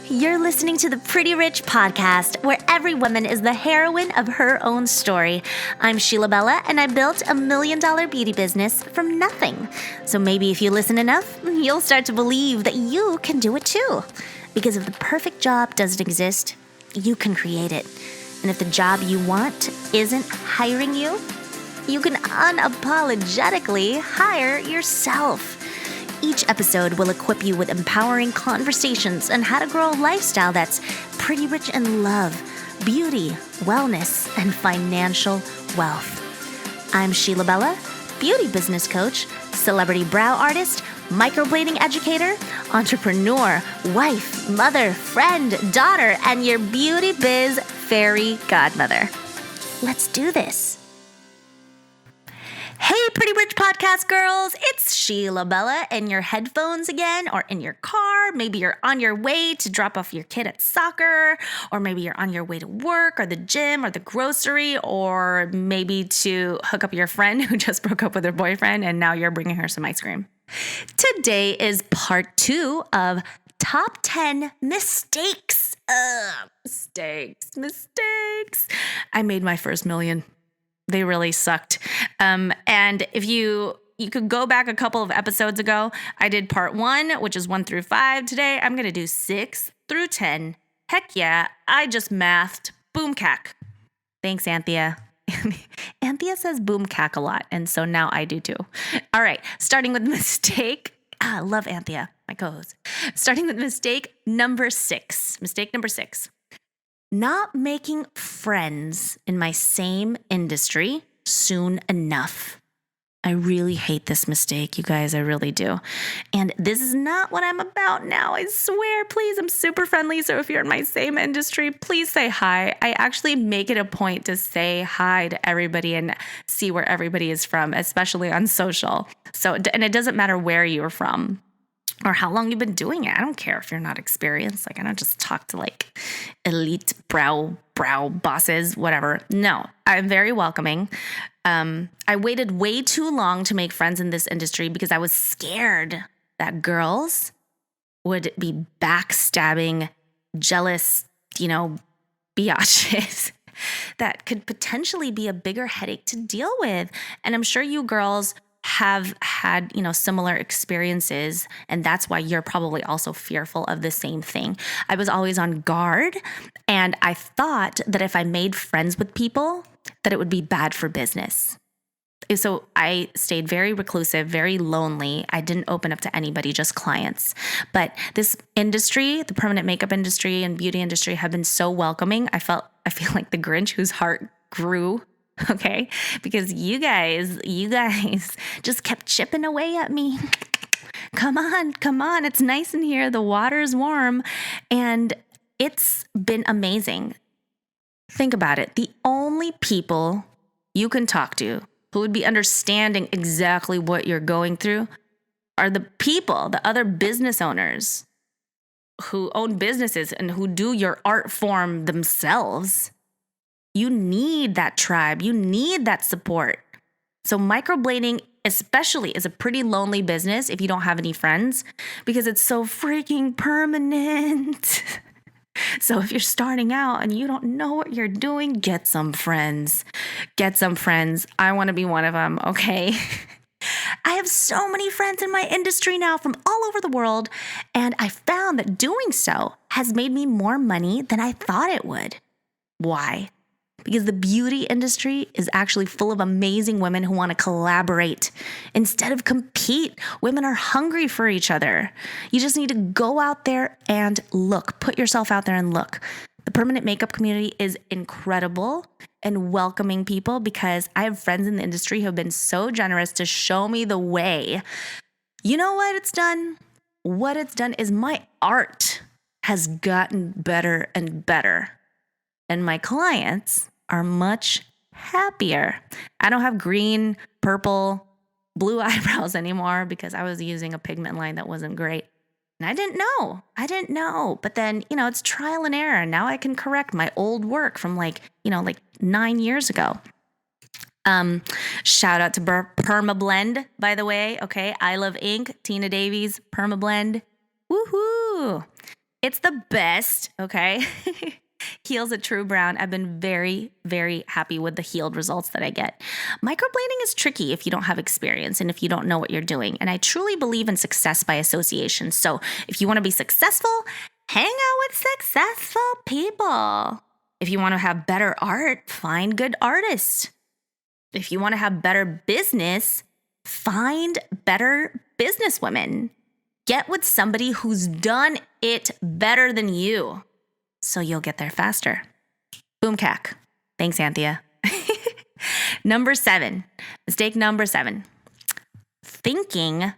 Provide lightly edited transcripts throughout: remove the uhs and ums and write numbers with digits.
You're listening to the Pretty Rich Podcast, where every woman is the heroine of her own story. I'm Sheila Bella, and I built $1 million beauty business from nothing. So maybe if you listen enough, you'll start to believe that you can do it too. Because if the perfect job doesn't exist, you can create it. And if the job you want isn't hiring you, you can unapologetically hire yourself. Each episode will equip you with empowering conversations on how to grow a lifestyle that's pretty rich in love, beauty, wellness, and financial wealth. I'm Sheila Bella, beauty business coach, celebrity brow artist, microblading educator, entrepreneur, wife, mother, friend, daughter, and your beauty biz fairy godmother. Let's do this. Hey, Pretty Rich Podcast girls, it's Sheila Bella in your headphones again, or in your car. Maybe you're on your way to drop off your kid at soccer, or maybe you're on your way to work or the gym or the grocery, or maybe to hook up your friend who just broke up with her boyfriend and now you're bringing her some ice cream. Today is part 2 of Top 10 Mistakes. Mistakes. I made my first million. They really sucked. And if you could go back a couple of episodes ago, I did part 1, which is 1 through 5. Today, I'm going to do 6 through 10. Heck yeah, I just mathed boom cack. Thanks, Anthea. Anthea says boom cack a lot, and so now I do too. All right, starting with mistake. I love Anthea, my co-host. Starting with mistake number 6. Mistake number 6. Not making friends in my same industry soon enough. I really hate this mistake, you guys. I really do. And this is not what I'm about now. I swear, please. I'm super friendly. So if you're in my same industry, please say hi. I actually make it a point to say hi to everybody and see where everybody is from, especially on social. So, and it doesn't matter where you're from or how long you've been doing it. I don't care if you're not experienced. Like, I don't just talk to like elite brow bosses, whatever. No, I'm very welcoming. I waited way too long to make friends in this industry because I was scared that girls would be backstabbing, jealous, biatches that could potentially be a bigger headache to deal with. And I'm sure you girls have had, similar experiences, and that's why you're probably also fearful of the same thing. I was always on guard, and I thought that if I made friends with people, that it would be bad for business. So I stayed very reclusive, very lonely. I didn't open up to anybody, just clients. But this industry, the permanent makeup industry and beauty industry, have been so welcoming. I feel like the Grinch whose heart grew. Okay, because you guys just kept chipping away at me. Come on. It's nice in here. The water's warm. And it's been amazing. Think about it. The only people you can talk to who would be understanding exactly what you're going through are the people, the other business owners who own businesses and who do your art form themselves. You need that tribe. You need that support. So microblading especially is a pretty lonely business if you don't have any friends because it's so freaking permanent. So if you're starting out and you don't know what you're doing, get some friends. I want to be one of them, okay? I have so many friends in my industry now from all over the world, and I found that doing so has made me more money than I thought it would. Why? Because the beauty industry is actually full of amazing women who want to collaborate instead of compete. Women are hungry for each other. You just need to go out there and look. Put yourself out there and look. The permanent makeup community is incredible and welcoming people because I have friends in the industry who have been so generous to show me the way. You know what it's done? What it's done is my art has gotten better and better. And my clients are much happier. I don't have green, purple, blue eyebrows anymore because I was using a pigment line that wasn't great. And I didn't know. But then, it's trial and error. Now I can correct my old work from like 9 years ago. Shout out to PermaBlend, by the way. Okay. I Love Ink, Tina Davies, PermaBlend. Woohoo. It's the best, okay? Heels at True Brown. I've been very, very happy with the healed results that I get. Microblading is tricky if you don't have experience and if you don't know what you're doing. And I truly believe in success by association. So if you want to be successful, hang out with successful people. If you want to have better art, find good artists. If you want to have better business, find better businesswomen. Get with somebody who's done it better than you, so you'll get there faster. Boom cack. Thanks, Anthea. Mistake number 7. Thinking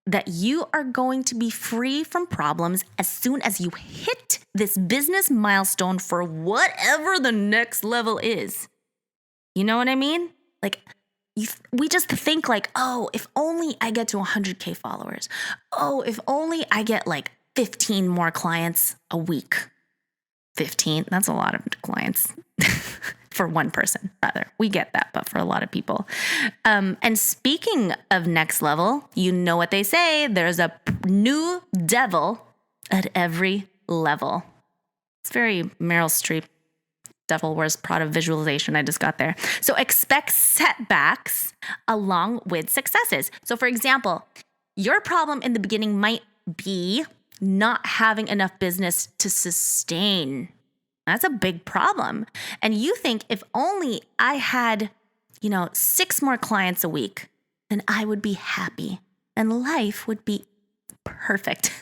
that you are going to be free from problems as soon as you hit this business milestone for whatever the next level is. You know what I mean? Like, we just think like, oh, if only I get to 100K followers. Oh, if only I get like 15 more clients a week. 15, that's a lot of clients for one person, rather. We get that, but for a lot of people. And speaking of next level, you know what they say, there's a new devil at every level. It's very Meryl Streep, Devil Wears Prada visualization I just got there. So expect setbacks along with successes. So for example, your problem in the beginning might be not having enough business to sustain. That's a big problem. And you think if only I had, 6 more clients a week, then I would be happy and life would be perfect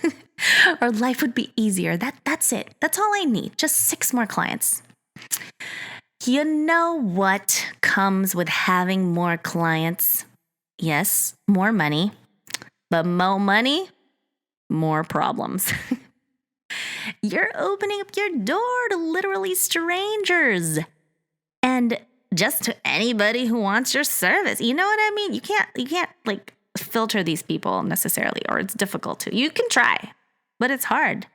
or life would be easier. That's it. That's all I need. Just 6 more clients. You know what comes with having more clients? Yes, more money, but more money, more problems. You're opening up your door to literally strangers and just to anybody who wants your service. You know what I mean? You can't like filter these people necessarily, or it's difficult to. You can try, but it's hard.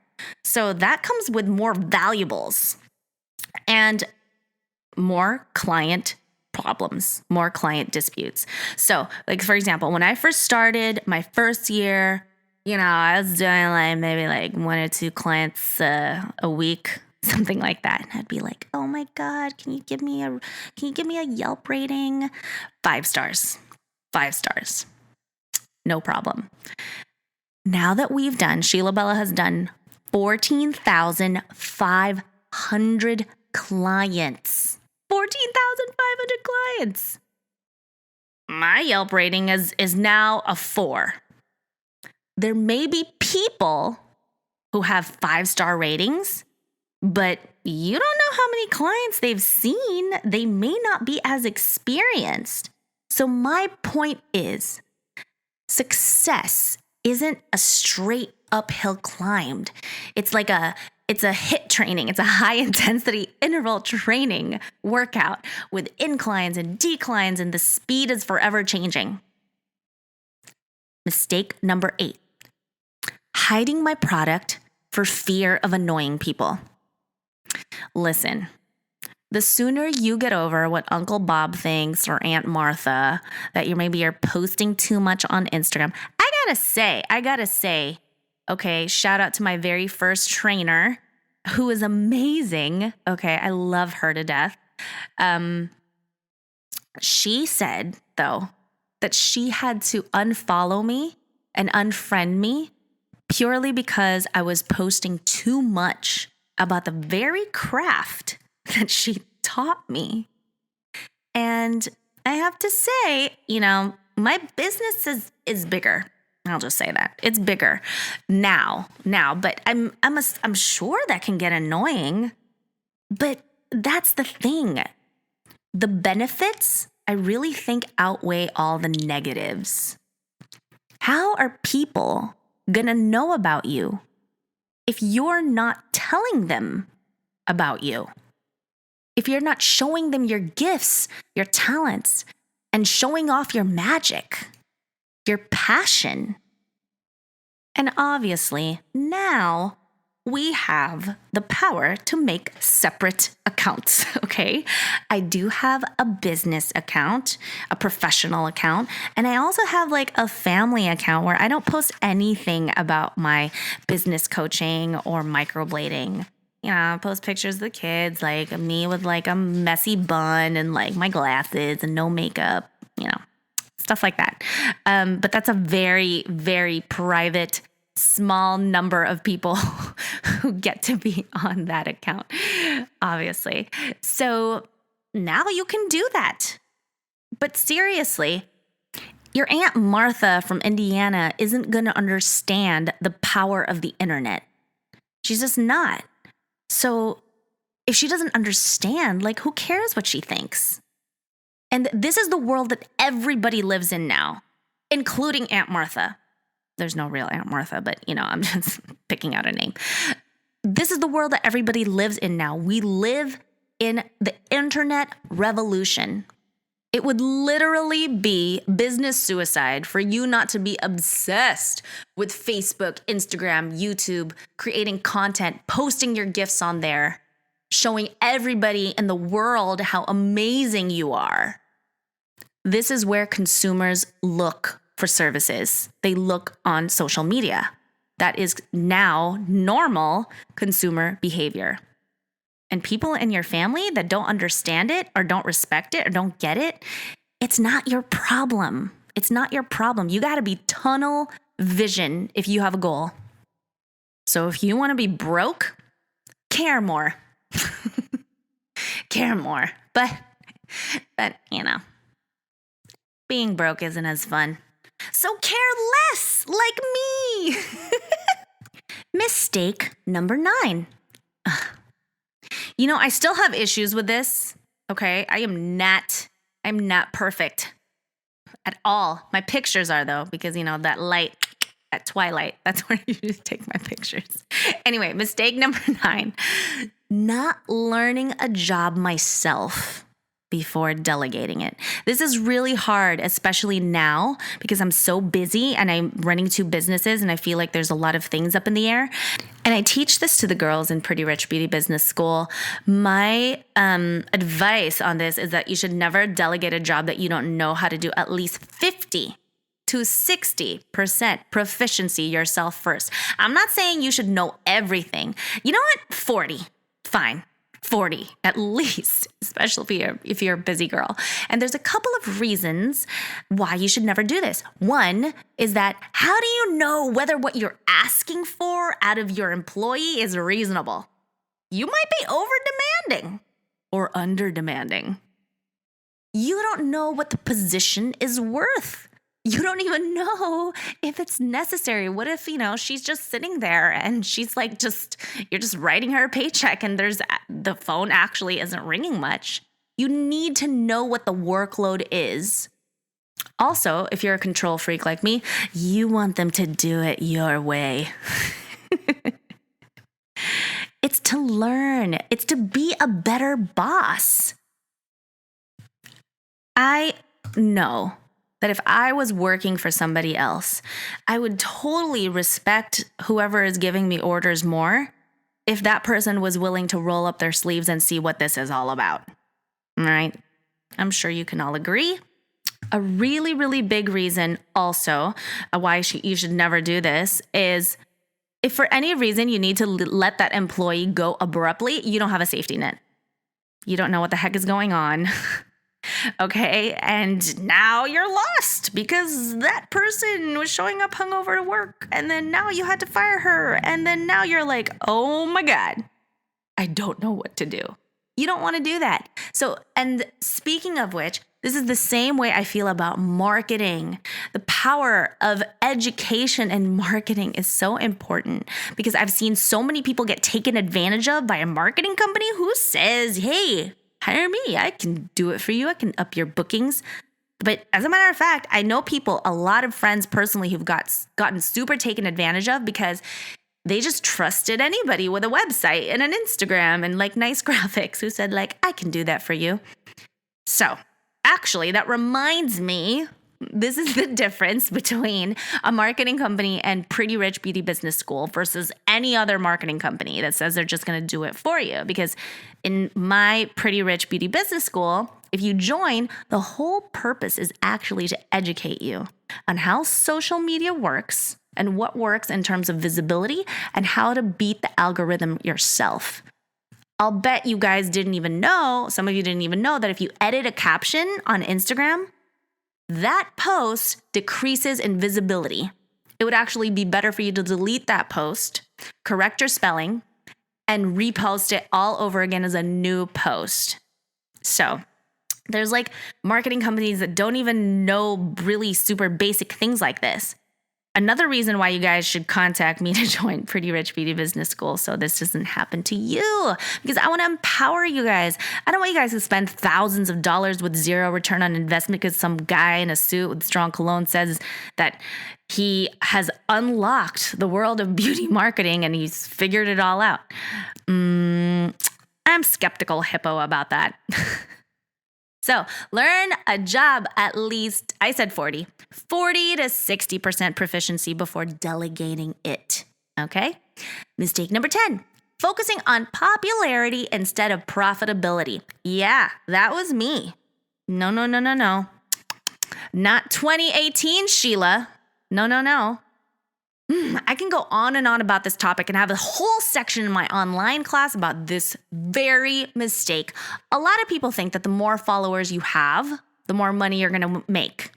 So that comes with more valuables and more client problems, more client disputes. So like, for example, when I first started my first year, I was doing like maybe like 1 or 2 clients a week, something like that. And I'd be like, oh my God, can you give me a Yelp rating? 5 stars, 5 stars. No problem. Now that Sheila Bella has done 14,500 clients. 14,500 clients. My Yelp rating is now a 4. There may be people who have 5-star ratings, but you don't know how many clients they've seen. They may not be as experienced. So my point is, success isn't a straight uphill climb. It's a HIIT training. It's a high intensity interval training workout with inclines and declines, and the speed is forever changing. Mistake number 8. Hiding my product for fear of annoying people. Listen, the sooner you get over what Uncle Bob thinks or Aunt Martha, that you're posting too much on Instagram. I gotta say, okay, shout out to my very first trainer who is amazing. Okay, I love her to death. She said, though, that she had to unfollow me and unfriend me purely because I was posting too much about the very craft that she taught me. And I have to say, my business is bigger. I'll just say that. It's bigger now, but I'm sure that can get annoying. But that's the thing. The benefits, I really think, outweigh all the negatives. How are people gonna know about you if you're not telling them about you? If you're not showing them your gifts, your talents, and showing off your magic, your passion. And obviously, now we have the power to make separate accounts, okay? I do have a business account, a professional account, and I also have like a family account where I don't post anything about my business coaching or microblading. You know, I post pictures of the kids, like me with like a messy bun and like my glasses and no makeup, you know, stuff like that. But that's a very, very private, small number of people who get to be on that account, obviously. So now you can do that. But seriously, your Aunt Martha from Indiana isn't going to understand the power of the internet. She's just not. So if she doesn't understand, like, who cares what she thinks? And this is the world that everybody lives in now, including Aunt Martha. There's no real Aunt Martha, but, you know, I'm just picking out a name. This is the world that everybody lives in now. We live in the internet revolution. It would literally be business suicide for you not to be obsessed with Facebook, Instagram, YouTube, creating content, posting your gifts on there, showing everybody in the world how amazing you are. This is where consumers look for services. They look on social media. That is now normal consumer behavior. And people in your family that don't understand it or don't respect it or don't get it, it's not your problem. It's not your problem. You got to be tunnel vision if you have a goal. So if you want to be broke, care more. Care more. But, you know, being broke isn't as fun. So care less, like me. Mistake number 9. You know, I still have issues with this, okay? I'm not perfect at all. My pictures are, though, because, you know, that light at twilight, that's where you just take my pictures. Anyway, mistake number 9, not learning a job myself before delegating it. This is really hard, especially now, because I'm so busy and I'm running 2 businesses and I feel like there's a lot of things up in the air. And I teach this to the girls in Pretty Rich Beauty Business School. My advice on this is that you should never delegate a job that you don't know how to do at least 50 to 60% proficiency yourself first. I'm not saying you should know everything. You know what? 40, fine. 40 at least, especially if you're a busy girl. And there's a couple of reasons why you should never do this. One is that how do you know whether what you're asking for out of your employee is reasonable? You might be over demanding or under demanding. You don't know what the position is worth. You don't even know if it's necessary. What if, you know, she's just sitting there and she's like, you're just writing her a paycheck and the phone actually isn't ringing much. You need to know what the workload is. Also, if you're a control freak like me, you want them to do it your way. It's to learn. It's to be a better boss. I know that if I was working for somebody else, I would totally respect whoever is giving me orders more if that person was willing to roll up their sleeves and see what this is all about. All right? I'm sure you can all agree. A really, really big reason also why you should never do this is if for any reason you need to let that employee go abruptly, you don't have a safety net. You don't know what the heck is going on. Okay, and now you're lost because that person was showing up hungover to work, and then now you had to fire her, and then now you're like, oh my God, I don't know what to do. You don't want to do that. So, and speaking of which, this is the same way I feel about marketing. The power of education and marketing is so important because I've seen so many people get taken advantage of by a marketing company who says, hey, hire me. I can do it for you. I can up your bookings. But as a matter of fact, I know people, a lot of friends personally who've gotten super taken advantage of because they just trusted anybody with a website and an Instagram and like nice graphics who said like, I can do that for you. So actually that reminds me This is the difference between a marketing company and Pretty Rich Beauty Business School versus any other marketing company that says they're just going to do it for you. Because in my Pretty Rich Beauty Business School, if you join, the whole purpose is actually to educate you on how social media works and what works in terms of visibility and how to beat the algorithm yourself. I'll bet you guys didn't even know, some of you didn't even know that if you edit a caption on Instagram, that post decreases in visibility. It would actually be better for you to delete that post, correct your spelling, and repost it all over again as a new post. So there's like marketing companies that don't even know really super basic things like this. Another reason why you guys should contact me to join Pretty Rich Beauty Business School so this doesn't happen to you, because I want to empower you guys. I don't want you guys to spend thousands of dollars with zero return on investment because some guy in a suit with strong cologne says that he has unlocked the world of beauty marketing and he's figured it all out. I'm skeptical hippo about that. So learn a job at least, I said 40 to 60% proficiency before delegating it. Okay? Mistake number 10, focusing on popularity instead of profitability. Yeah, that was me. No. Not 2018, Sheila. No. I can go on and on about this topic and have a whole section in my online class about this very mistake. A lot of people think that the more followers you have, the more money you're going to make.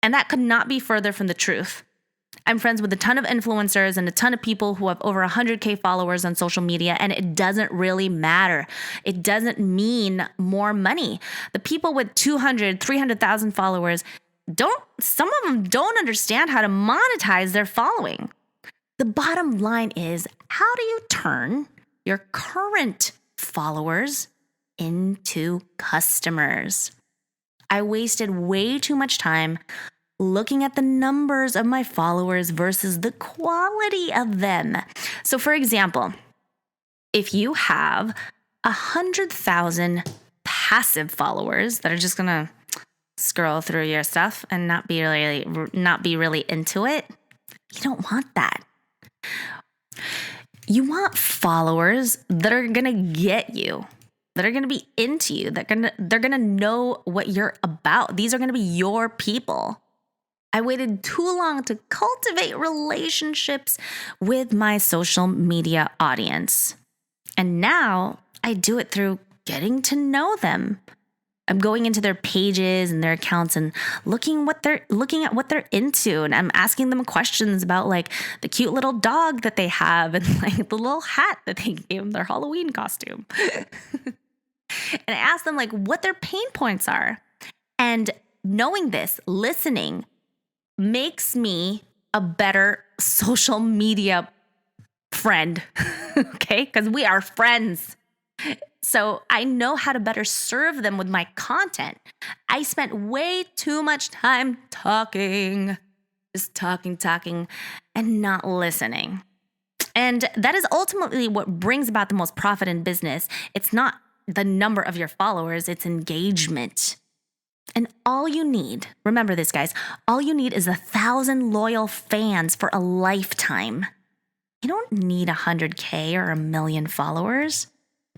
And that could not be further from the truth. I'm friends with a ton of influencers and a ton of people who have over 100K followers on social media, and it doesn't really matter. It doesn't mean more money. The people with 200, 300,000 followers some of them don't understand how to monetize their following. The bottom line is, how do you turn your current followers into customers? I wasted way too much time looking at the numbers of my followers versus the quality of them. So for example, if you have 100,000 passive followers that are just going to scroll through your stuff and not be really into it, you don't want that. You want followers that are going to get you, that are going to be into you, they're going to know what you're about. These are going to be your people. I waited too long to cultivate relationships with my social media audience. And now I do it through getting to know them. I'm going into their pages and their accounts and looking at what they're into, and I'm asking them questions about like the cute little dog that they have and like the little hat that they gave them, their Halloween costume. And I ask them like what their pain points are. And knowing this, listening makes me a better social media friend. Okay? Because we are friends. So I know how to better serve them with my content. I spent way too much time talking, just talking, and not listening. And that is ultimately what brings about the most profit in business. It's not the number of your followers, it's engagement. And all you need, remember this, guys, all you need is 1,000 loyal fans for a lifetime. You don't need 100K or 1 million followers.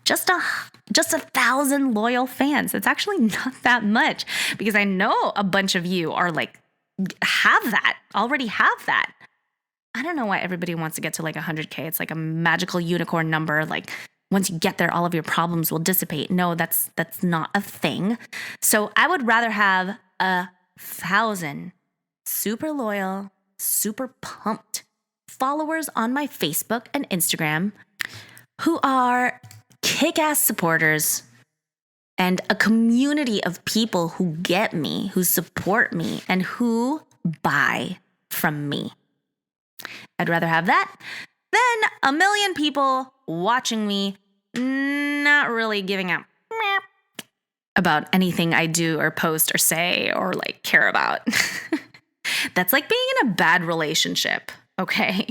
Just 1,000 loyal fans. It's actually not that much, because I know a bunch of you are like, already have that. I don't know why everybody wants to get to like 100K. It's like a magical unicorn number. Like once you get there, all of your problems will dissipate. No, that's not a thing. So I would rather have 1,000 super loyal, super pumped followers on my Facebook and Instagram who are kick-ass supporters and a community of people who get me, who support me, and who buy from me. I'd rather have that than 1 million people watching me, not really giving a about anything I do or post or say or like care about. That's like being in a bad relationship, okay?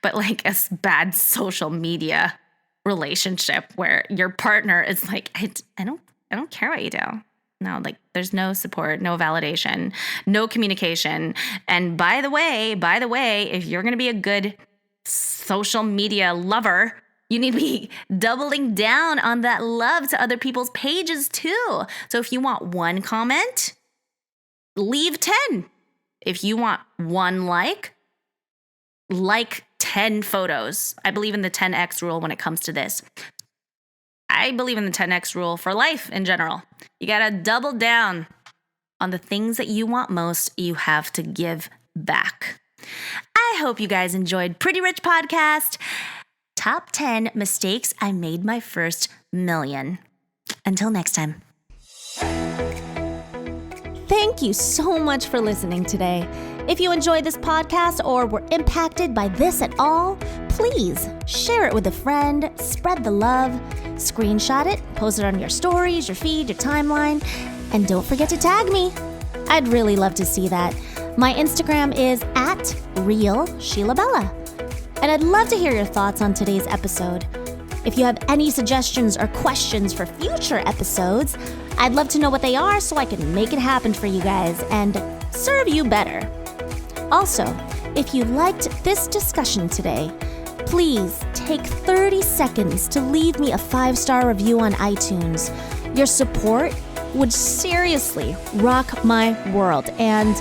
But like a bad social media relationship where your partner is like, I don't care what you do. No, like there's no support, no validation, no communication. And by the way, if you're going to be a good social media lover, you need to be doubling down on that love to other people's pages too. So if you want 1 comment, leave 10. If you want 1 like 10 photos. I believe in the 10x rule when it comes to this. I believe in the 10x rule for life in general. You got to double down on the things that you want most. You have to give back. I hope you guys enjoyed Pretty Rich Podcast. Top 10 mistakes I made my first million. Until next time. Thank you so much for listening today. If you enjoyed this podcast or were impacted by this at all, please share it with a friend, spread the love, screenshot it, post it on your stories, your feed, your timeline, and don't forget to tag me. I'd really love to see that. My Instagram is @RealSheilaBella. And I'd love to hear your thoughts on today's episode. If you have any suggestions or questions for future episodes, I'd love to know what they are so I can make it happen for you guys and serve you better. Also, if you liked this discussion today, please take 30 seconds to leave me a 5-star review on iTunes. Your support would seriously rock my world, and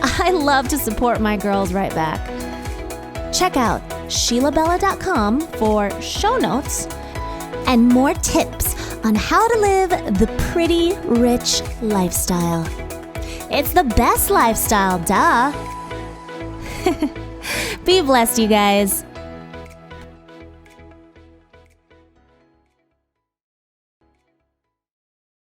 I love to support my girls right back. Check out SheilaBella.com for show notes and more tips on how to live the pretty rich lifestyle. It's the best lifestyle, duh. Be blessed, you guys.